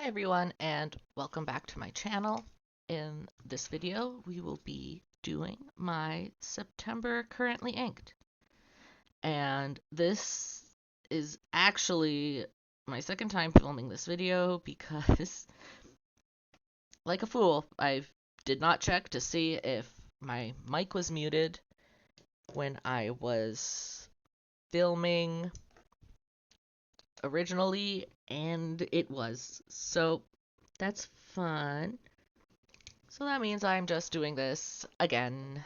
Hi everyone, and welcome back to my channel. In this video we will be doing my September currently inked, and this is actually my second time filming this video because like a fool I did not check to see if my mic was muted when I was filming originally, and it was. So that's fun. So that means I'm just doing this again.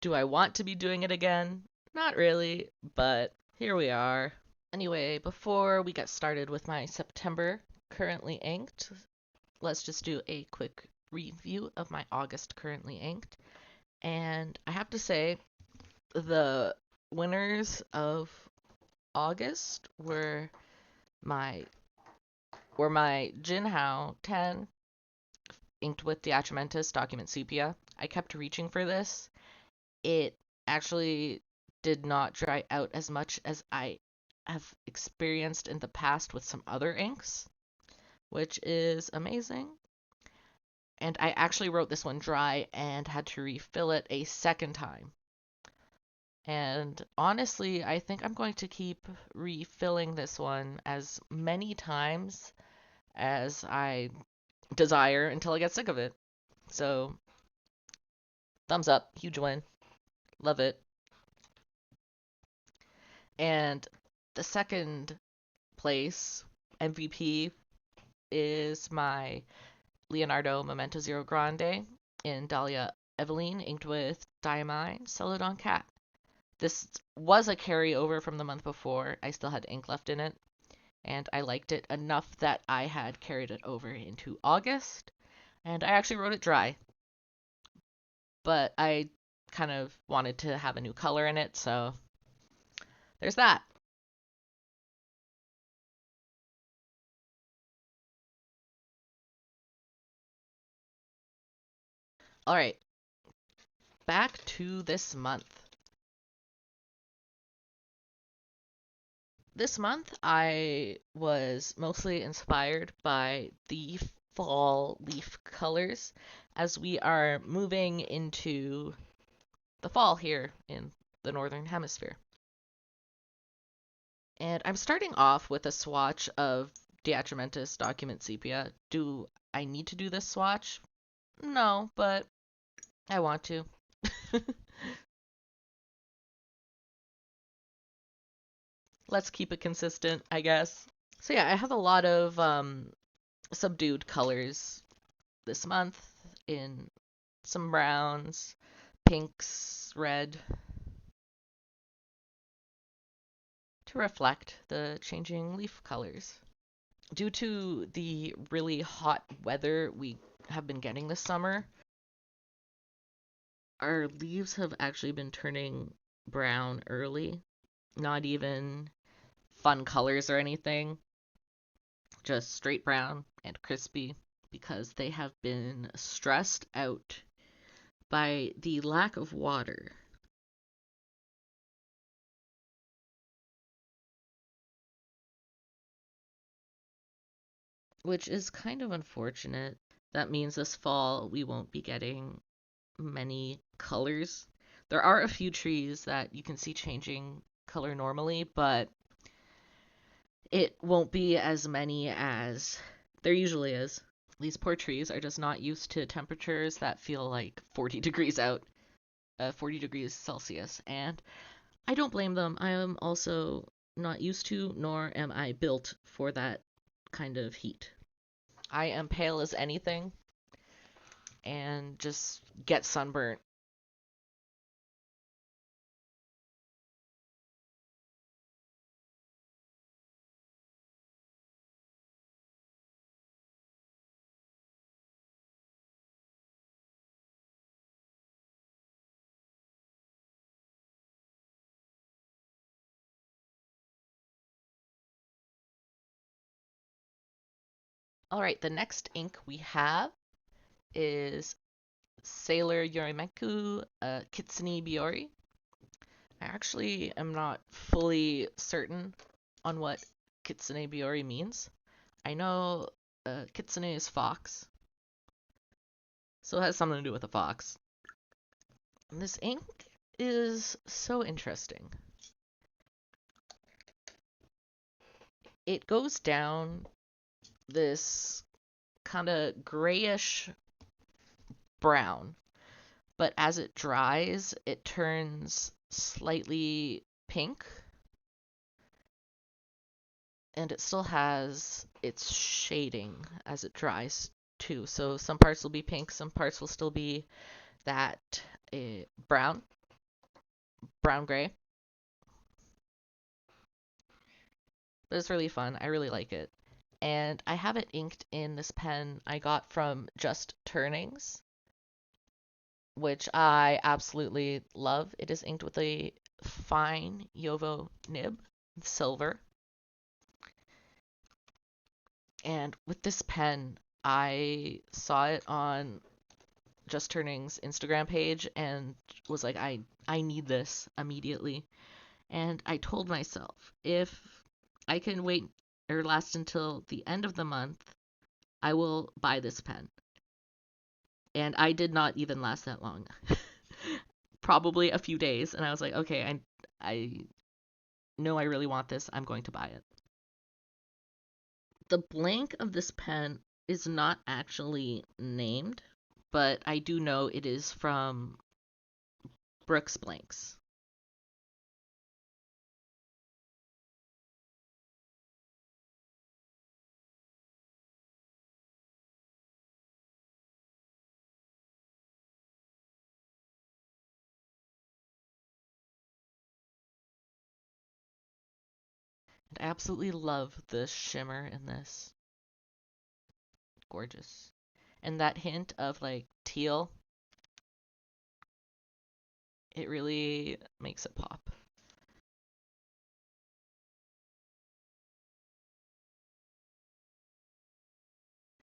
Do I want to be doing it again? Not really, but here we are. Anyway, before we get started with my September currently inked, let's just do a quick review of my August currently inked. And I have to say, the winners of August my were my Jinhao 10 inked with Diatramentus Document Sepia. I kept reaching for this. It actually did not dry out as much as I have experienced in the past with some other inks, which is amazing. And I actually wrote this one dry and had to refill it a second time. And honestly, I think I'm going to keep refilling this one as many times as I desire until I get sick of it. So, thumbs up, huge win. Love it. And the second place MVP is my Leonardo Memento Zero Grande in Dahlia Eveline, inked with Diamine Celadon Cat. This was a carryover from the month before. I still had ink left in it, and I liked it enough that I had carried it over into August, and I actually wrote it dry. But I kind of wanted to have a new color in it, so there's that. All right, back to this month. This month I was mostly inspired by the fall leaf colors as we are moving into the fall here in the Northern Hemisphere. And I'm starting off with a swatch of Diatramentus Document Sepia. Do I need to do this swatch? No, but I want to. Let's keep it consistent, I guess. So yeah, I have a lot of subdued colors this month in some browns, pinks, red, to reflect the changing leaf colors. Due to the really hot weather we have been getting this summer, our leaves have actually been turning brown early. Not even fun colors or anything, just straight brown and crispy because they have been stressed out by the lack of water. Which is kind of unfortunate. That means this fall we won't be getting many colors. There are a few trees that you can see changing color normally, but it won't be as many as there usually is. These poor trees are just not used to temperatures that feel like 40 degrees out, 40 degrees Celsius, and I don't blame them. I am also not used to, nor am I built for that kind of heat. I am pale as anything and just get sunburnt. All right, the next ink we have is Sailor Yorimeku Kitsune Biori. I actually am not fully certain on what Kitsune Biori means. I know Kitsune is fox, so it has something to do with a fox. And this ink is so interesting. It goes down this kind of grayish brown, but as it dries, it turns slightly pink, and it still has its shading as it dries too. So some parts will be pink, some parts will still be that brown gray. But it's really fun. I really like it. And I have it inked in this pen I got from Just Turnings, which I absolutely love. It is inked with a fine Jowo nib, silver. And with this pen, I saw it on Just Turning's Instagram page and was like, I need this immediately. And I told myself, if I can wait or last until the end of the month, I will buy this pen. And I did not even last that long. Probably a few days, and I was like, okay, I know I really want this. I'm going to buy it. The blank of this pen is not actually named, but I do know it is from Brooks Blanks. And I absolutely love the shimmer in this. Gorgeous. And that hint of like teal, it really makes it pop.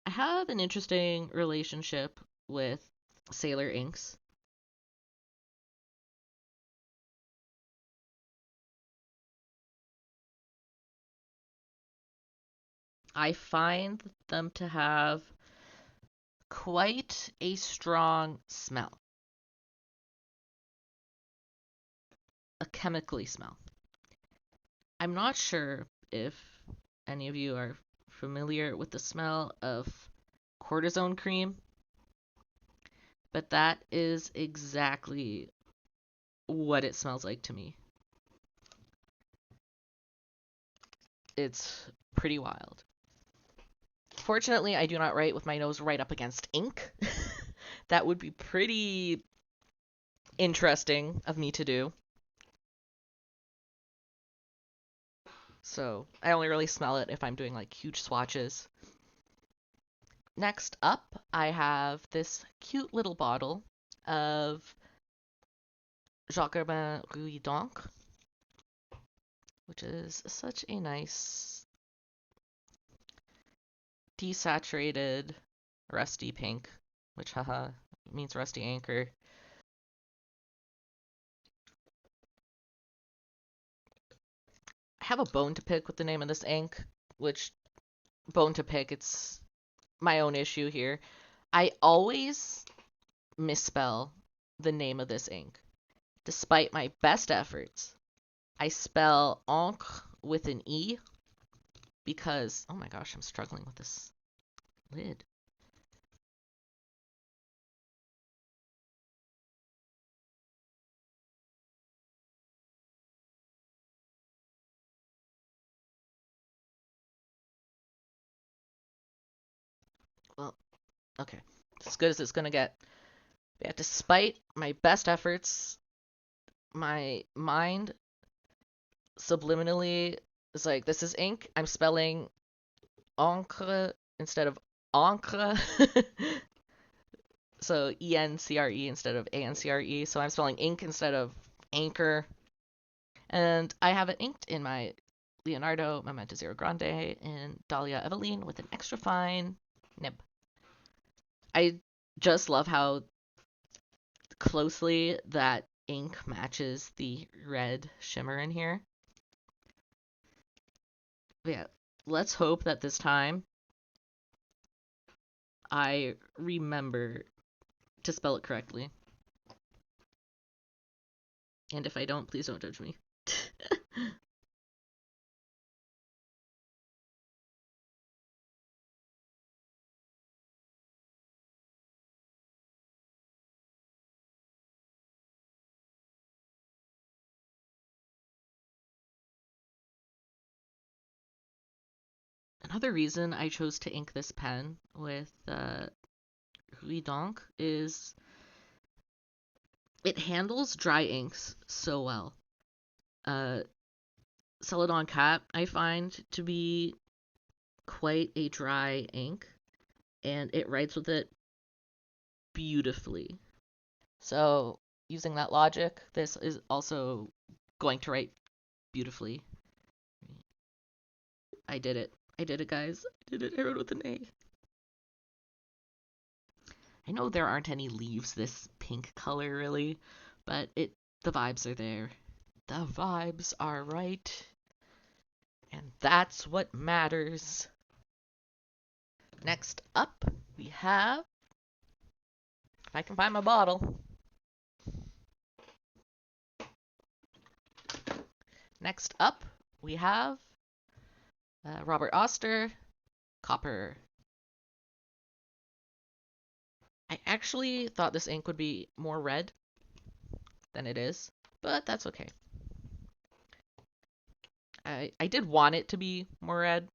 I have an interesting relationship with Sailor inks. I find them to have quite a strong smell, a chemically smell. I'm not sure if any of you are familiar with the smell of cortisone cream, but that is exactly what it smells like to me. It's pretty wild. Fortunately, I do not write with my nose right up against ink. That would be pretty interesting of me to do. So I only really smell it if I'm doing like huge swatches. Next up, I have this cute little bottle of Jacobin Rouille d'Encre, which is such a nice desaturated rusty pink, which haha means rusty anchor. I have a bone to pick with the name of this ink, which bone to pick, it's my own issue here. I always misspell the name of this ink. Despite my best efforts, I spell encre with an E because, oh my gosh, I'm struggling with this lid. Well, okay. As good as it's gonna get. Yeah, despite my best efforts, my mind subliminally is like, this is ink. I'm spelling encre instead of encre. So ENCRE instead of ANCRE. So I'm spelling ink instead of anchor. And I have it inked in my Leonardo Memento Zero Grande in Dahlia Eveline with an extra fine nib. I just love how closely that ink matches the red shimmer in here. But yeah, let's hope that this time I remember to spell it correctly. And if I don't, please don't judge me. Another reason I chose to ink this pen with Huidonk is it handles dry inks so well. Celadon Cat I find to be quite a dry ink, and it writes with it beautifully. So, using that logic, this is also going to write beautifully. I did it. I did it, guys. I did it. I wrote with an A. I know there aren't any leaves this pink color, really, but the vibes are there. The vibes are right. And that's what matters. Next up, we have, if I can find my bottle. Next up, we have Robert Oster, Copper. I actually thought this ink would be more red than it is, but that's okay. I did want it to be more red,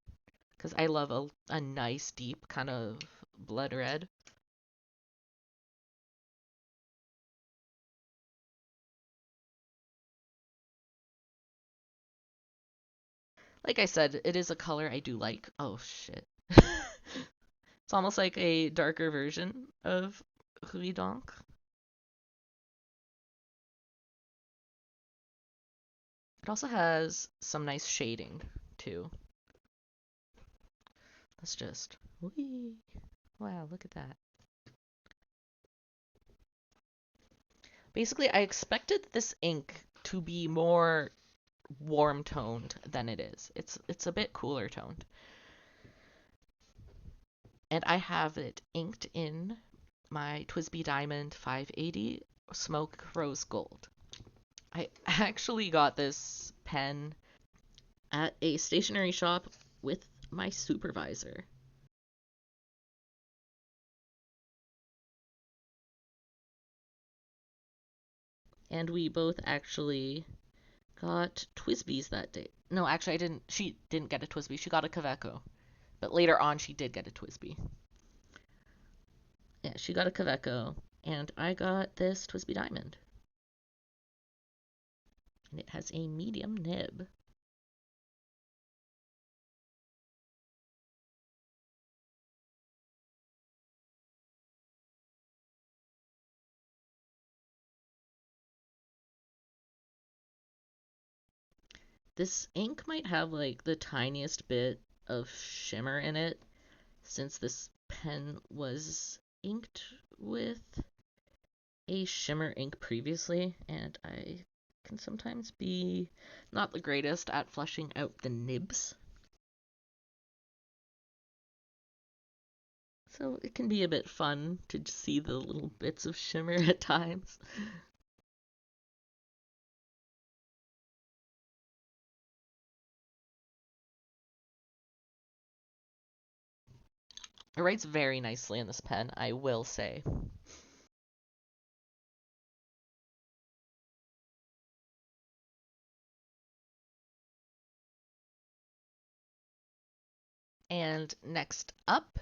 because I love a nice, deep kind of blood red. Like I said, it is a color I do like. Oh, shit. It's almost like a darker version of Huidonk. It also has some nice shading, too. Let's just... Whee! Wow, look at that. Basically, I expected this ink to be more warm toned than it is. It's a bit cooler toned. And I have it inked in my TWSBI Diamond 580 Smoke Rose Gold. I actually got this pen at a stationery shop with my supervisor. And we both actually got TWSBIs that day. No, actually, I didn't. She didn't get a TWSBI. She got a Kaweco. But later on, she did get a TWSBI. Yeah, she got a Kaweco, and I got this TWSBI Diamond. And it has a medium nib. This ink might have like the tiniest bit of shimmer in it, since this pen was inked with a shimmer ink previously, and I can sometimes be not the greatest at flushing out the nibs. So it can be a bit fun to see the little bits of shimmer at times. It writes very nicely in this pen, I will say. And next up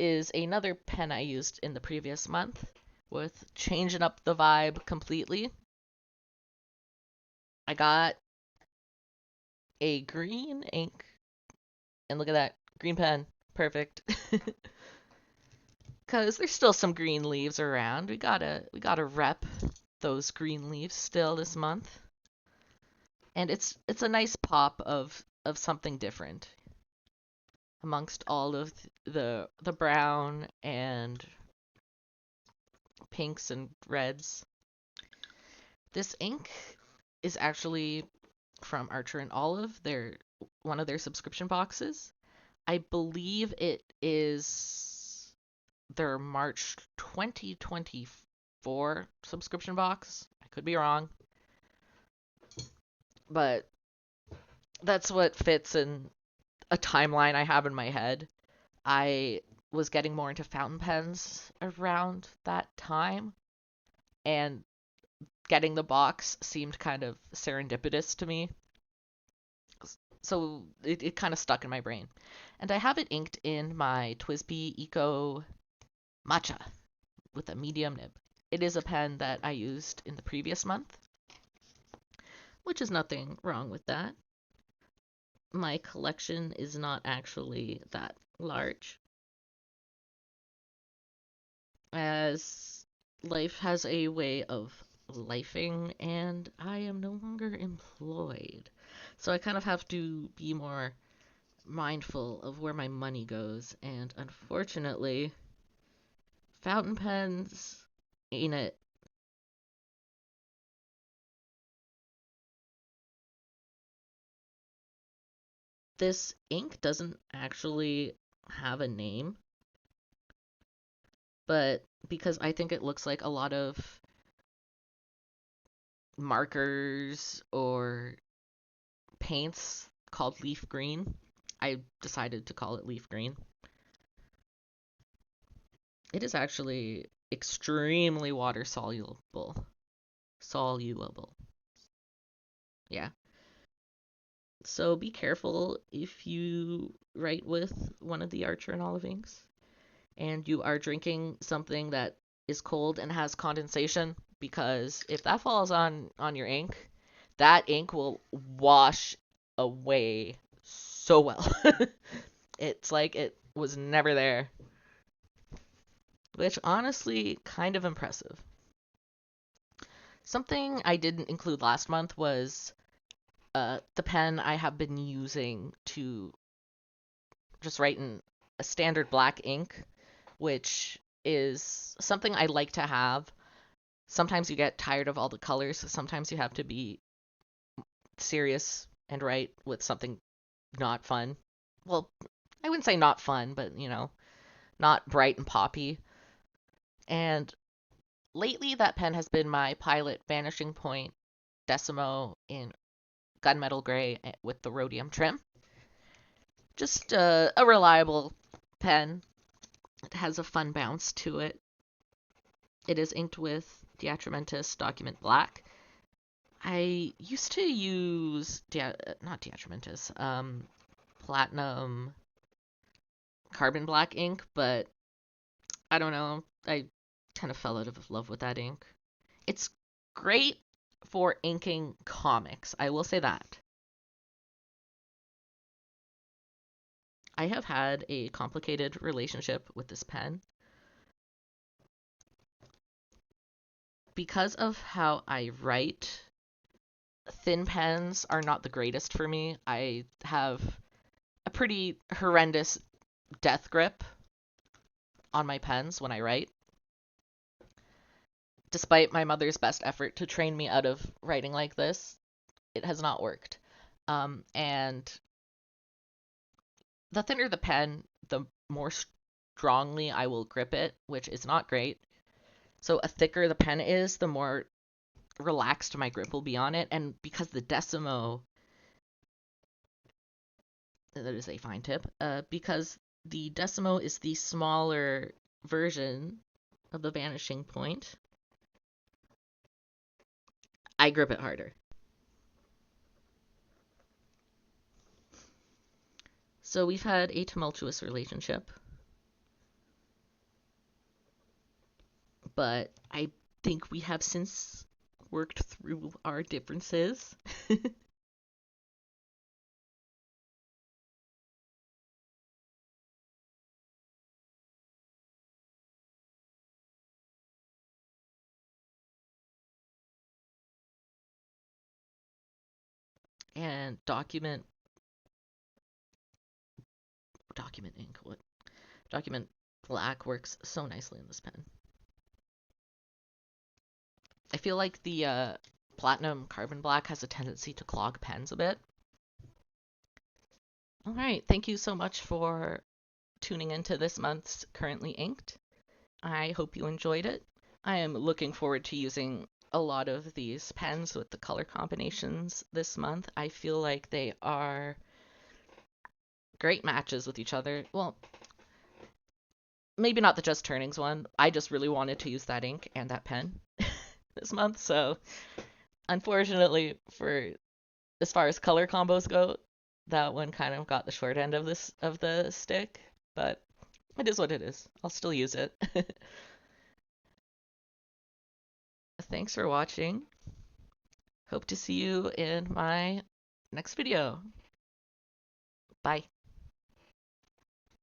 is another pen I used in the previous month with changing up the vibe completely. I got a green ink, and look at that, green pen, perfect. Cause there's still some green leaves around. We gotta rep those green leaves still this month. And it's a nice pop of something different amongst all of the brown and pinks and reds. This ink is actually from Archer and Olive. They're one of their subscription boxes. I believe it is their March 2024 subscription box. I could be wrong, but that's what fits in a timeline I have in my head. I was getting more into fountain pens around that time, and getting the box seemed kind of serendipitous to me. So it kind of stuck in my brain. And I have it inked in my TWSBI Eco Matcha with a medium nib. It is a pen that I used in the previous month, which is nothing wrong with that. My collection is not actually that large, as life has a way of lifing and I am no longer employed. So I kind of have to be more mindful of where my money goes, and unfortunately, fountain pens ain't it. This ink doesn't actually have a name, but because I think it looks like a lot of markers or paints called leaf green, I decided to call it leaf green. It is actually extremely water soluble. Soluble. Yeah. So be careful if you write with one of the Archer and Olive inks and you are drinking something that is cold and has condensation, because if that falls on your ink, that ink will wash away so well. It's like it was never there, which honestly kind of impressive. Something I didn't include last month was the pen I have been using to just write in a standard black ink, which is something I like to have. Sometimes you get tired of all the colors, so sometimes you have to be serious and write with something not fun. Well, I wouldn't say not fun, but not bright and poppy. And lately, that pen has been my Pilot Vanishing Point Decimo in gunmetal gray with the rhodium trim. Just a reliable pen. It has a fun bounce to it. It is inked with Diatramentis Document Black. I used to use not Diatramentis, Platinum Carbon Black ink, but I don't know. I kind of fell out of love with that ink. It's great for inking comics, I will say that. I have had a complicated relationship with this pen because of how I write. Thin pens are not the greatest for me. I have a pretty horrendous death grip on my pens when I write, despite my mother's best effort to train me out of writing like this. It has not worked. And the thinner the pen, the more strongly I will grip it, which is not great. So a thicker the pen is, the more relaxed my grip will be on it. And because the Decimo, that is a fine tip, because the Decimo is the smaller version of the Vanishing Point, I grip it harder. So we've had a tumultuous relationship, but I think we have since worked through our differences. And document ink, what document black works so nicely in this pen. I feel like the platinum carbon black has a tendency to clog pens a bit. All right, thank you so much for tuning into this month's Currently Inked. I hope you enjoyed it. I am looking forward to using a lot of these pens with the color combinations this month. I feel like they are great matches with each other. Well, maybe not the Just Turnings one. I just really wanted to use that ink and that pen this month, so unfortunately for as far as color combos go, that one kind of got the short end of the stick, but it is what it is. I'll still use it. Thanks for watching. Hope to see you in my next video. Bye.